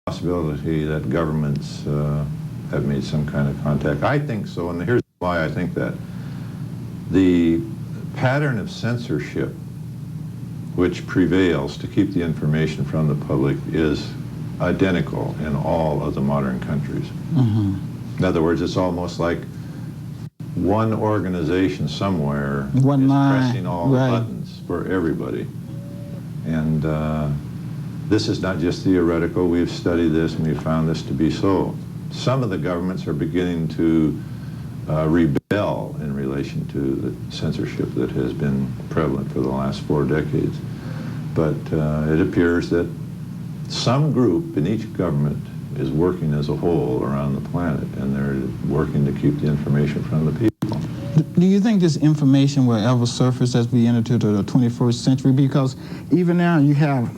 possibility that governments have made some kind of contact? I think so, and here's why I think that. The pattern of censorship which prevails to keep the information from the public is identical in all of the modern countries. In other words, it's almost like one organization somewhere is pressing all the buttons for everybody. And this is not just theoretical. We've studied this and we've found this to be so. Some of the governments are beginning to rebel in relation to the censorship that has been prevalent for the last 4 decades. But it appears that some group in each government is working as a whole around the planet, and they're working to keep the information from the people. Do you think this information will ever surface as we enter to the 21st century? Because even now you have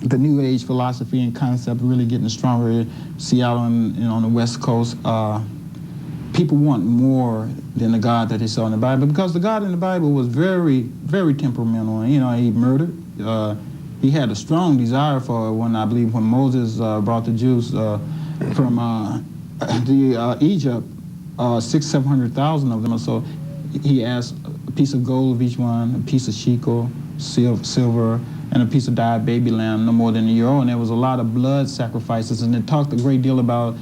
the New Age philosophy and concept really getting stronger in Seattle and on the West Coast. People want more than the God that they saw in the Bible, because the God in the Bible was very, very temperamental. You know, he murdered. He had a strong desire for when Moses brought the Jews from Egypt, 600,000-700,000 of them. And so he asked a piece of gold of each one, a piece of shekel, silver, and a piece of dyed baby lamb, no more than a year old. And there was a lot of blood sacrifices, and it talked a great deal about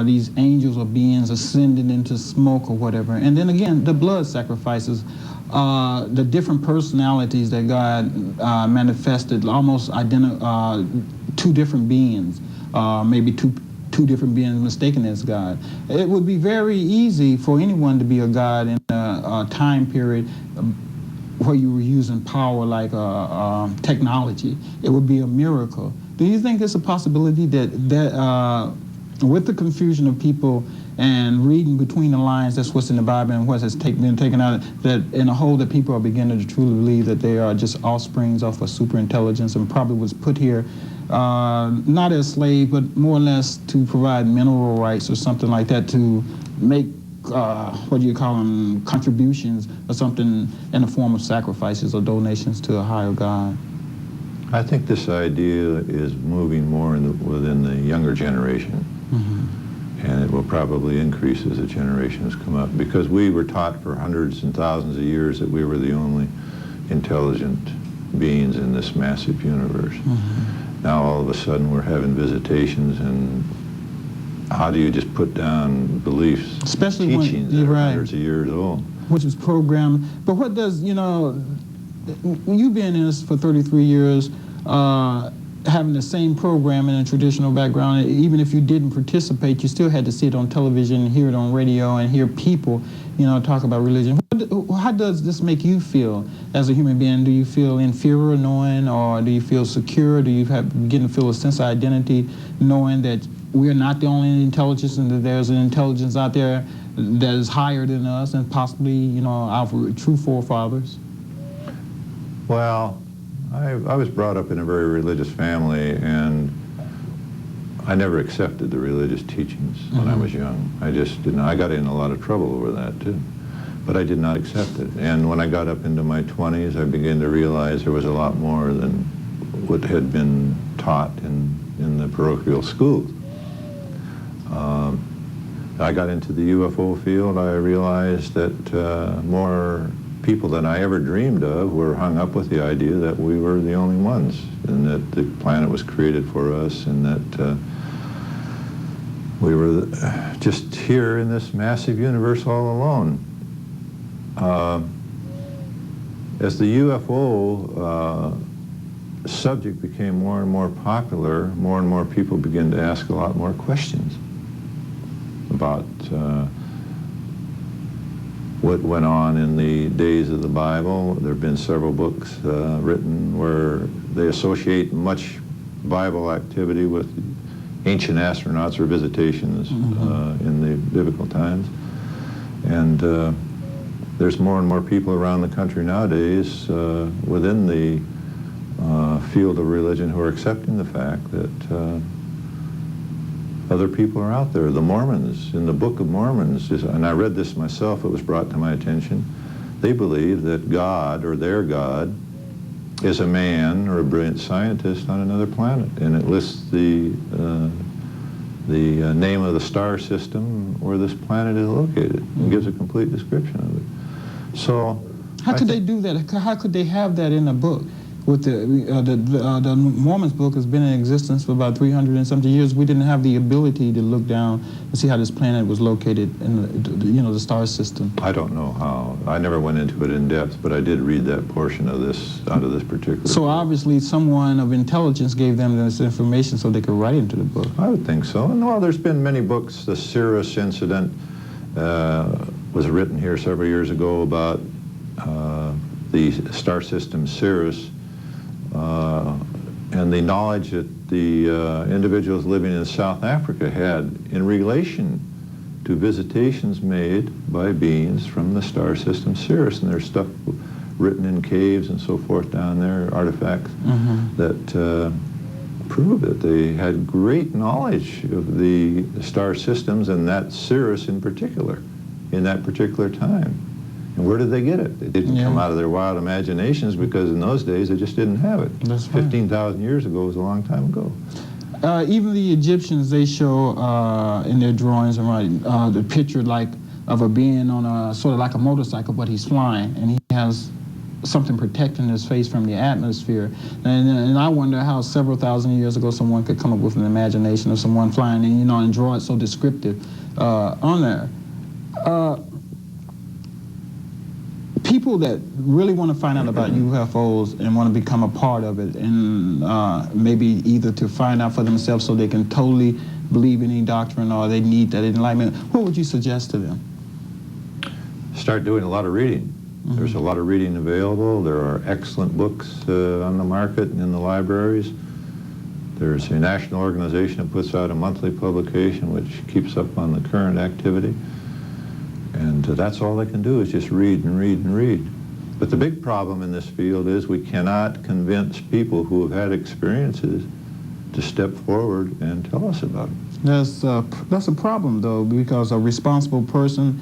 these angels or beings ascending into smoke or whatever. And then again, the blood sacrifices, the different personalities that God manifested, almost two different beings, maybe two different beings mistaken as God. It would be very easy for anyone to be a God in a time period where you were using power like technology. It would be a miracle. Do you think it's a possibility that with the confusion of people and reading between the lines, that's what's in the Bible and what has been taken out, that in a whole that people are beginning to truly believe that they are just offsprings of a super intelligence and probably was put here not as slaves, but more or less to provide mineral rights or something like that, to make what do you call them, contributions or something in the form of sacrifices or donations to a higher God? I think this idea is moving more within the younger generation. And it will probably increase as the generations come up, because we were taught for hundreds and thousands of years that we were the only intelligent beings in this massive universe. Now all of a sudden we're having visitations, and how do you just put down beliefs, especially teachings that are hundreds of years old? Which is programmed. But what does, you've been in this for 33 years, having the same program in a traditional background, even if you didn't participate, you still had to see it on television, hear it on radio, and hear people, talk about religion. How does this make you feel as a human being? Do you feel inferior knowing, or do you feel secure? Do you begin to feel a sense of identity knowing that we're not the only intelligence, and that there's an intelligence out there that is higher than us and possibly, our true forefathers? Well, I was brought up in a very religious family, and I never accepted the religious teachings when I was young. I just didn't. I got in a lot of trouble over that too, but I did not accept it. And when I got up into my 20s, I began to realize there was a lot more than what had been taught in the parochial schools. I got into the UFO field. I realized that more people than I ever dreamed of were hung up with the idea that we were the only ones, and that the planet was created for us, and that we were just here in this massive universe all alone. As the UFO subject became more and more popular, more and more people began to ask a lot more questions about what went on in the days of the Bible. There have been several books written where they associate much Bible activity with ancient astronauts or visitations in the biblical times. And there's more and more people around the country nowadays within the field of religion who are accepting the fact that other people are out there. The Mormons, in the Book of Mormons, and I read this myself, it was brought to my attention, they believe that God, or their God, is a man or a brilliant scientist on another planet, and it lists the the name of the star system where this planet is located. It gives a complete description of it. So, how could they do that? How could they have that in a book? With the Mormon's book has been in existence for about 300 and something years. We didn't have the ability to look down and see how this planet was located in the star system. I don't know how. I never went into it in depth, but I did read that portion of this out of this particular So book. obviously someone of intelligence gave them this information so they could write into the book. I would think so. And well, there's been many books. The Cirrus incident was written here several years ago about the star system Cirrus. And the knowledge that the individuals living in South Africa had in relation to visitations made by beings from the star system Sirius. And there's stuff written in caves and so forth down there, artifacts that prove that they had great knowledge of the star systems and that Sirius in particular, in that particular time. And where did they get it? It didn't come out of their wild imaginations, because in those days they just didn't have it. That's 15,000 years ago was a long time ago. Even the Egyptians, they show in their drawings and writing the picture like of a being on a sort of like a motorcycle, but he's flying and he has something protecting his face from the atmosphere. And I wonder how several thousand years ago someone could come up with an imagination of someone flying and draw it so descriptive on there. People that really want to find out about UFOs and want to become a part of it, and maybe either to find out for themselves so they can totally believe any doctrine, or they need that enlightenment, what would you suggest to them? Start doing a lot of reading. There's a lot of reading available. There are excellent books on the market and in the libraries. There's a national organization that puts out a monthly publication which keeps up on the current activity. And that's all they can do is just read and read and read. But the big problem in this field is we cannot convince people who have had experiences to step forward and tell us about it. That's a problem, though, because a responsible person,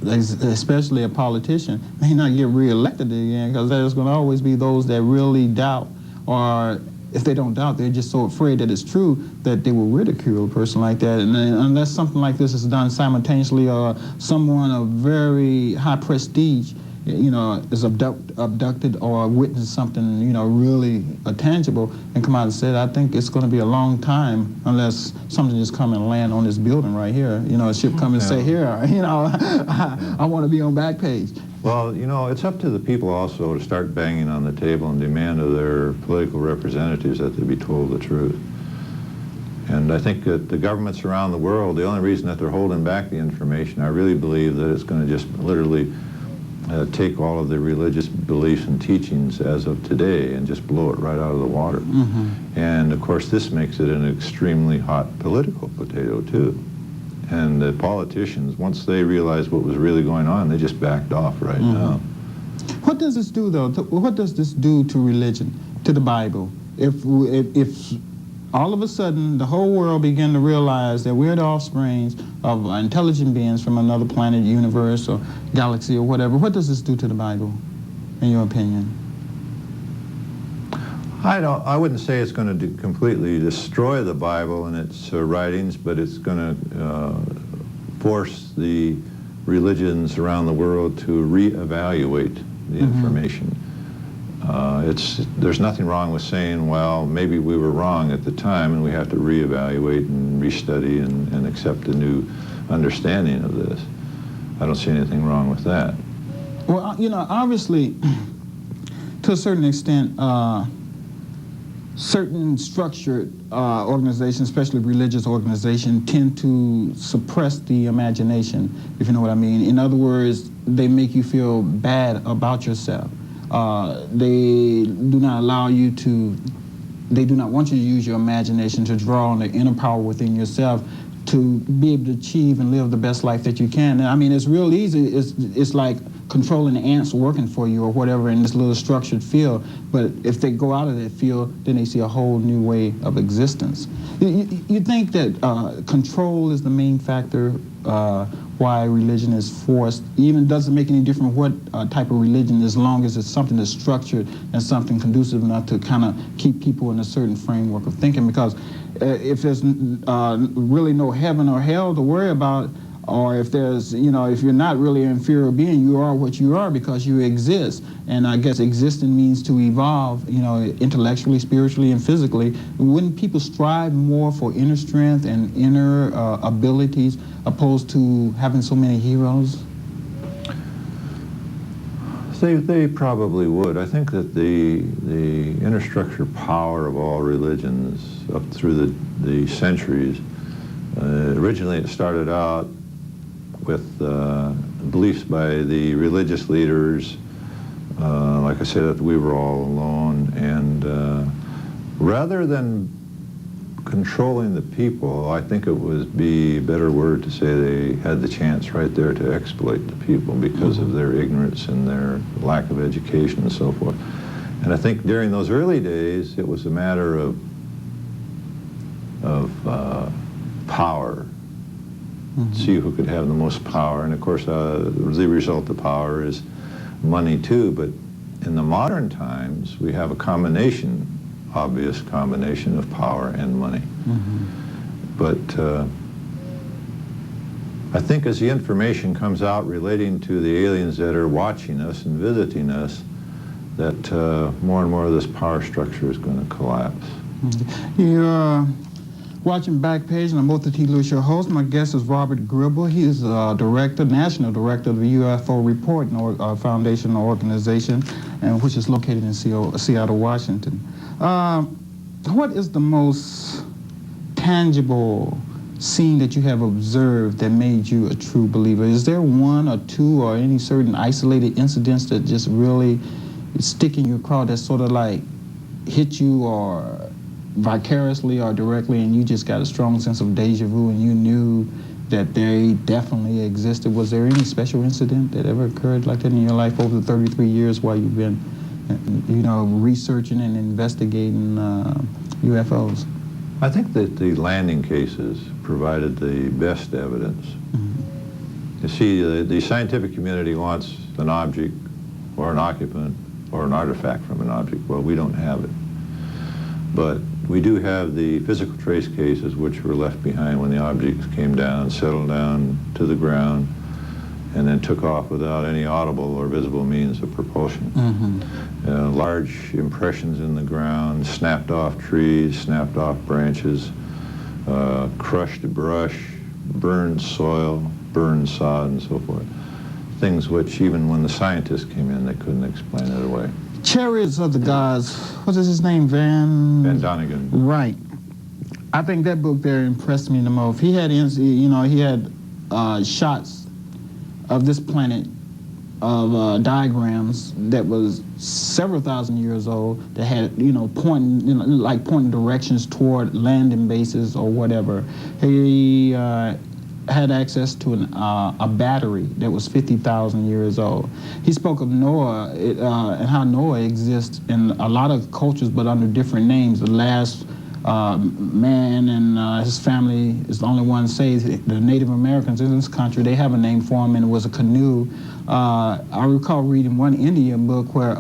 especially a politician, may not get reelected again, because there's going to always be those that really doubt, or if they don't doubt, they're just so afraid that it's true that they will ridicule a person like that. And then, unless something like this is done simultaneously, or someone of very high prestige, is abducted or witnessed something, really tangible, and come out and say it, I think it's going to be a long time unless something just come and land on this building right here. A ship come and say, here, I want to be on back page. Well, it's up to the people also to start banging on the table and demand of their political representatives that they be told the truth. And I think that the governments around the world, the only reason that they're holding back the information, I really believe that it's going to just literally take all of the religious beliefs and teachings as of today and just blow it right out of the water. And of course this makes it an extremely hot political potato too. And the politicians, once they realized what was really going on, they just backed off right now. What does this do, though? What does this do to religion, to the Bible? If all of a sudden the whole world began to realize that we're the offsprings of intelligent beings from another planet, universe, or galaxy, or whatever, what does this do to the Bible, in your opinion? I wouldn't say it's going to completely destroy the Bible and its writings, but it's going to force the religions around the world to reevaluate the information. There's nothing wrong with saying, well, maybe we were wrong at the time and we have to reevaluate and restudy and accept a new understanding of this. I don't see anything wrong with that. Well, obviously, to a certain extent, certain structured organizations, especially religious organizations, tend to suppress the imagination, if you know what I mean. In other words, they make you feel bad about yourself. They do not allow you to, they do not want you to use your imagination to draw on the inner power within yourself to be able to achieve and live the best life that you can. And I mean, it's real easy. It's like controlling the ants working for you or whatever in this little structured field. But if they go out of that field, then they see a whole new way of existence. You think that control is the main factor why religion is forced? Even doesn't make any difference what type of religion, as long as it's something that's structured and something conducive enough to kind of keep people in a certain framework of thinking. Because if there's really no heaven or hell to worry about, or if there's, if you're not really an inferior being, you are what you are because you exist. And I guess existing means to evolve, intellectually, spiritually, and physically. Wouldn't people strive more for inner strength and inner abilities opposed to having so many heroes? They probably would. I think that the inner structure power of all religions up through the centuries, originally it started out with beliefs by the religious leaders, like I said, that we were all alone, and rather than controlling the people, I think it would be a better word to say they had the chance right there to exploit the people because of their ignorance and their lack of education and so forth. And I think during those early days, it was a matter of power. See who could have the most power, and of course the result of power is money too. But in the modern times, we have a combination, obvious combination of power and money. But I think as the information comes out relating to the aliens that are watching us and visiting us, that more and more of this power structure is going to collapse. You're watching Backpage, and I'm Otha T, your host. My guest is Robert Gribble. He is national director of the UFO Reporting Foundation organization, and which is located in Seattle, Washington. What is the most tangible scene that you have observed that made you a true believer? Is there one or two or any certain isolated incidents that just really stick in your craw that sort of like hit you or vicariously or directly, and you just got a strong sense of deja vu and you knew that they definitely existed? Was there any special incident that ever occurred like that in your life over the 33 years while you've been researching and investigating UFOs? I think that the landing cases provided the best evidence. You see, the scientific community wants an object or an occupant or an artifact from an object. Well, we don't have it. But we do have the physical trace cases which were left behind when the objects came down, settled down to the ground, and then took off without any audible or visible means of propulsion. Large impressions in the ground, snapped off trees, snapped off branches, crushed brush, burned soil, burned sod, and so forth. Things which even when the scientists came in, they couldn't explain it away. Chariots of the Gods, what is his name, Van Donegan. Right. I think that book there impressed me the most. He had, he had shots of this planet, of diagrams that was several thousand years old that had, pointing directions toward landing bases or whatever. He had access to a battery that was 50,000 years old. He spoke of Noah and how Noah exists in a lot of cultures but under different names. The last man and his family is the only one saved. The Native Americans in this country, they have a name for him, and it was a canoe. I recall reading one Indian book where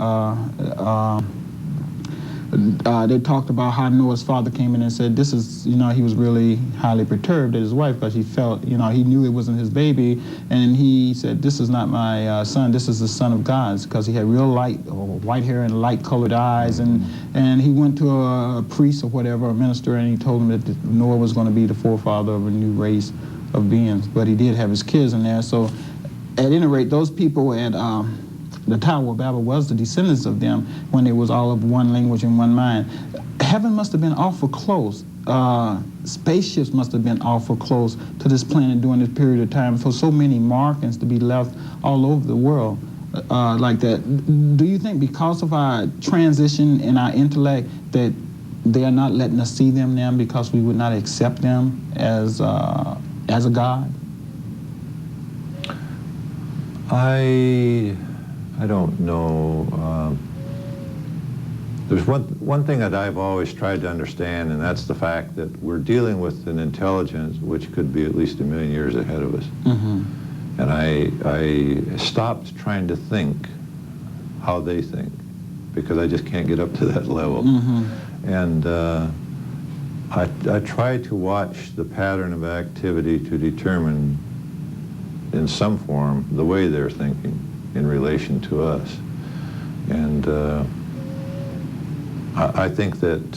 they talked about how Noah's father came in and said, this is, he was really highly perturbed at his wife because he felt, he knew it wasn't his baby, and he said, this is not my son, this is the son of God's, because he had real light, or white hair and light-colored eyes, and he went to a priest or whatever, a minister, and he told him that Noah was going to be the forefather of a new race of beings, but he did have his kids in there. So at any rate, those people at the Tower of Babel was the descendants of them when it was all of one language and one mind. Heaven must have been awful close. Spaceships must have been awful close to this planet during this period of time for so many markings to be left all over the world like that. Do you think because of our transition in our intellect that they are not letting us see them now because we would not accept them as a God? I don't know. There's one thing that I've always tried to understand, and that's the fact that we're dealing with an intelligence which could be at least 1 million years ahead of us. And I stopped trying to think how they think because I just can't get up to that level. And I try to watch the pattern of activity to determine in some form the way they're thinking in relation to us. And I think that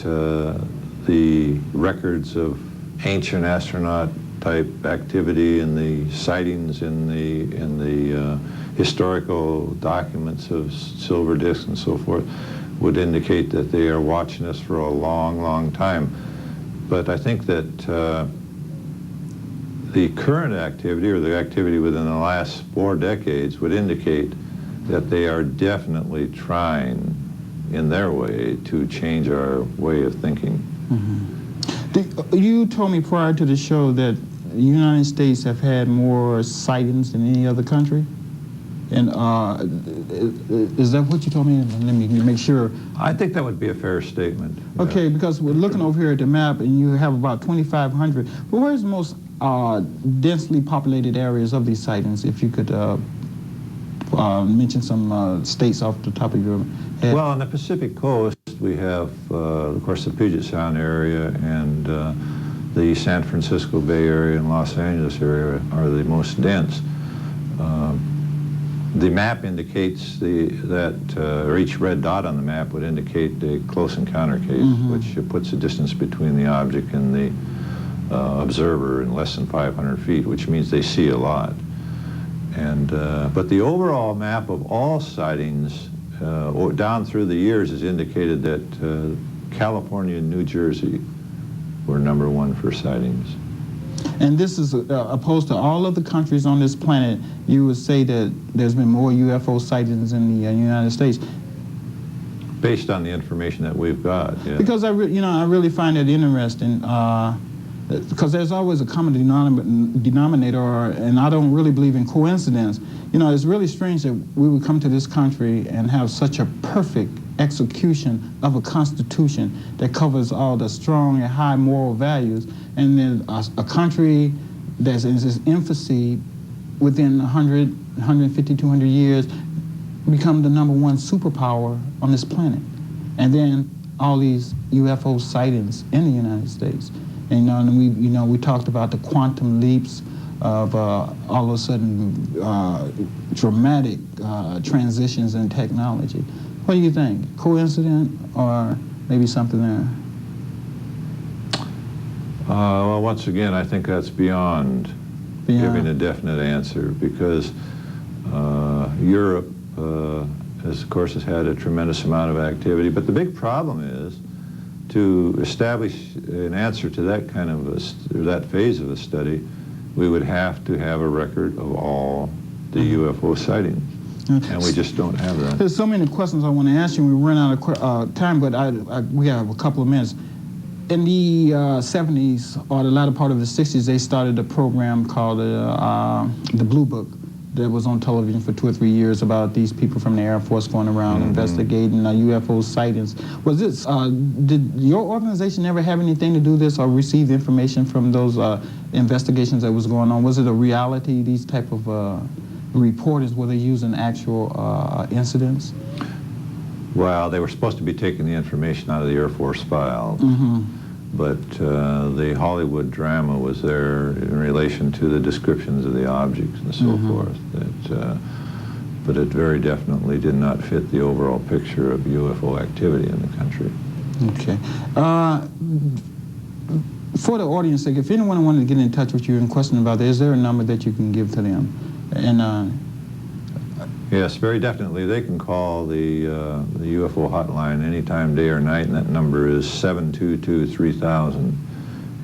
the records of ancient astronaut type activity and the sightings in the historical documents of silver discs and so forth would indicate that they are watching us for a long, long time. But I think that the current activity, or the activity within the last 4 decades, would indicate that they are definitely trying in their way to change our way of thinking. Mm-hmm. You told me prior to the show that the United States have had more sightings than any other country? And is that what you told me? Let me make sure. I think that would be a fair statement. Okay, yeah. Because we're looking over here at the map, and you have about 2,500. But where's the most densely populated areas of these sightings? If you could mention some states off the top of your head. Well, on the Pacific coast, we have, of course, the Puget Sound area and the San Francisco Bay Area and Los Angeles area are the most dense. The map indicates or each red dot on the map would indicate a close encounter case, mm-hmm. which puts the distance between the object and the observer in less than 500 feet, which means they see a lot. And but the overall map of all sightings down through the years has indicated that California and New Jersey were #1 for sightings. And this is opposed to all of the countries on this planet. You would say that there's been more UFO sightings in the United States. Based on the information that we've got, yeah. Because I really find it interesting. Because there's always a common denominator, and I don't really believe in coincidence. You know, it's really strange that we would come to this country and have such a perfect execution of a constitution that covers all the strong and high moral values, and then a country that's in its infancy within 100, 150, 200 years become the #1 superpower on this planet. And then all these UFO sightings in the United States. And we talked about the quantum leaps of all of a sudden dramatic transitions in technology. What do you think? Coincident or maybe something there? Well, once again, I think that's beyond giving a definite answer, because Europe, of course, has had a tremendous amount of activity. But the big problem is to establish an answer to that kind of that phase of a study, we would have to have a record of all the UFO sightings. And we just don't have that. There's so many questions I want to ask you, and we run out of time, but we have a couple of minutes. In the 70s, or the latter part of the 60s, they started a program called the Blue Book that was on television for 2 or 3 years about these people from the Air Force going around investigating UFO sightings. Was this, did your organization ever have anything to do this or receive information from those investigations that was going on? Was it a reality, these type of reporters, were they using actual incidents? Well, they were supposed to be taking the information out of the Air Force files, but the Hollywood drama was there in relation to the descriptions of the objects and so forth. But it very definitely did not fit the overall picture of UFO activity in the country. Okay. For the audience sake, if anyone wanted to get in touch with you and question about that, is there a number that you can give to them? And yes, very definitely. They can call the UFO hotline anytime, day or night, and that number is 722-3000.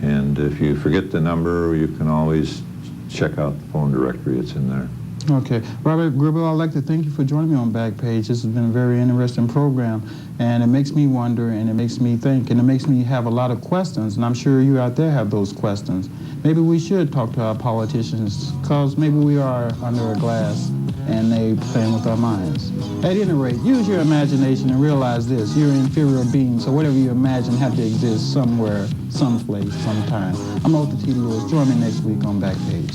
And if you forget the number, you can always check out the phone directory. It's in there. Okay. Robert Gribble, I'd like to thank you for joining me on Backpage. This has been a very interesting program, and it makes me wonder, and it makes me think, and it makes me have a lot of questions, and I'm sure you out there have those questions. Maybe we should talk to our politicians, because maybe we are under a glass, and they playing with our minds. At any rate, use your imagination and realize this: you're an inferior being, so whatever you imagine have to exist somewhere, someplace, sometime. I'm Otha T. Join me next week on Backpage.